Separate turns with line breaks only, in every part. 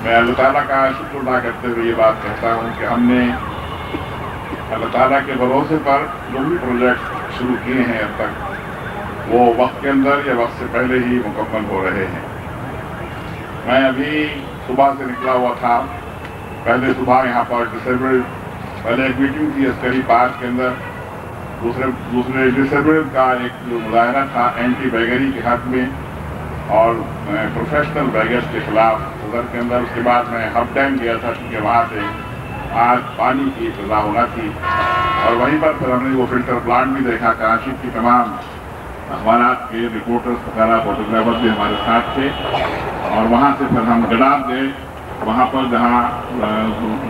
میں اللہ تعالیٰ کا شکر ادا کرتے ہوئے یہ بات کہتا ہوں کہ ہم نے اللہ تعالیٰ کے بھروسے پر جو بھی پروجیکٹ شروع کیے ہیں اب تک وہ وقت کے اندر یا وقت سے پہلے ہی مکمل ہو رہے ہیں۔ میں ابھی صبح سے نکلا ہوا تھا، پہلے صبح یہاں پر پہلے ایک میٹنگ تھی عسکری پارک کے اندر، دوسرے ڈسیبل کا ایک جو مظاہرہ تھا اینٹی بیگری کے حق میں اور پروفیشنل بیگرز کے خلاف صدر کے اندر۔ اس کے بعد میں ہب ڈیم گیا تھا کیونکہ وہاں سے آج پانی کی فضا ہونا تھی، اور وہیں پر پھر ہم نے وہ فلٹر پلانٹ بھی دیکھا۔ کراچی کی تمام اخبارات کے رپورٹرز وغیرہ فوٹوگرافر بھی ہمارے ساتھ تھے، اور وہاں سے پھر ہم گڈاب گئے، وہاں پر جہاں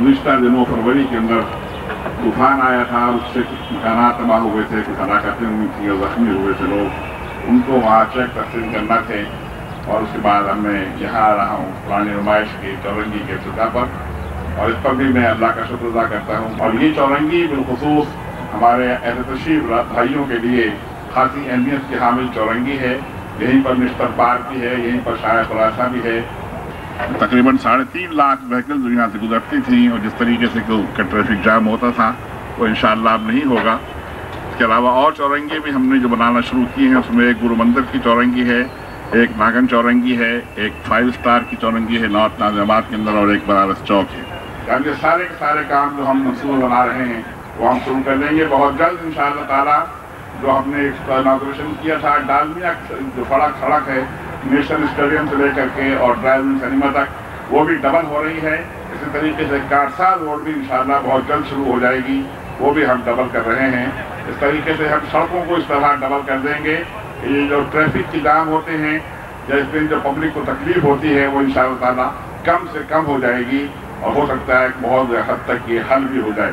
گزشتہ دنوں فروری کے اندر طوفان آیا تھا، اس سے کچھ مکانات تباہ ہوئے تھے، کچھ ہلاکتیں ہوئی تھیں اور زخمی ہوئے تھے لوگ، ان کو وہاں چیک تقسیم کرنا تھے۔ اور اس کے بعد میں یہاں آ رہا ہوں پرانی نمائش کی چورنگی کے افتتاح پر، اور اس پر بھی میں اللہ کا شکر ادا کرتا ہوں۔ اور یہ چورنگی بالخصوص ہمارے اہل تشریف بھائیوں کے لیے خاصی اہمیت کی حامل چورنگی ہے۔ یہیں پر مشتر پارک بھی ہے، یہیں پر شاہ خلاصہ بھی ہے۔ تقریباً 3.5 لاکھ وہیکلز یہاں سے گزرتی تھیں، اور جس طریقے سے ٹریفک جام ہوتا تھا وہ انشاءاللہ اب نہیں ہوگا۔ اس کے علاوہ اور چورنگی بھی ہم نے جو بنانا شروع کی ہیں، اس میں ایک گرو مندر کی چورنگی ہے، ایک ناگن چورنگی ہے، ایک 5 اسٹار کی چورنگی ہے نارتھ نازم آباد کے اندر، اور ایک بنارس چوک ہے۔ یعنی سارے کے سارے کام جو ہم منصوبہ بنا رہے ہیں وہ ہم شروع کر دیں گے بہت جلد انشاءاللہ تعالیٰ۔ جو ہم نے اناگوریشن کیا تھا ڈالمیا جو سڑک ہے نیشنل اسٹیڈیم سے لے کر کے اور ڈرائیونگ سنیما تک، وہ بھی ڈبل ہو رہی ہے۔ اسی طریقے سے کارساز روڈ بھی انشاءاللہ بہت جلد شروع ہو جائے گی، وہ بھی ہم ڈبل کر رہے ہیں۔ اس طریقے سے ہم سڑکوں کو اس طرح ڈبل کر دیں گے کہ یہ جو ٹریفک کی جام ہوتے ہیں یا اس دن جو پبلک کو تکلیف ہوتی ہے وہ انشاءاللہ تعالیٰ کم سے کم ہو جائے گی، اور ہو سکتا ہے کہ بہت حد تک یہ حل بھی ہو جائے۔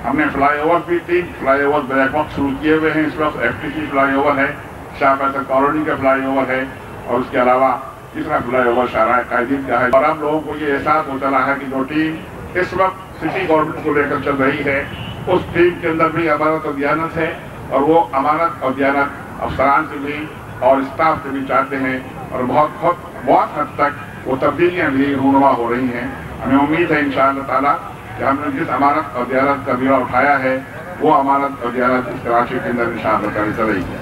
ہم نے فلائی اوور بھی 3 فلائی اوور بیک وقت شروع کیے ہوئے ہیں۔ اس وقت FTC فلائی اوور ہے، شاہ فیصل کالونی کا فلائی اوور ہے، اور اس کے علاوہ تیسرا فلائی اوور شاہراہ قائدین کا ہے۔ اور اب لوگوں کو یہ احساس ہو چلا ہے کہ جو ٹیم اس وقت سٹی گورنمنٹ کو لے کر چل رہی ہے، اس ٹیم کے اندر بھی امانت اور دیانت ہے، اور وہ امانت اور دیانت افسران سے بھی اور اسٹاف سے بھی چاہتے ہیں، اور بہت حد تک وہ تبدیلیاں بھی رونما ہو رہی ہیں۔ ہمیں امید ہے انشاءاللہ تعالیٰ کہ ہم نے جس امانت اور دیانت کا بیڑا اٹھایا ہے وہ امانت اور دیانت اس کراچی کے اندر انشاءاللہ تعالیٰ چلے گی۔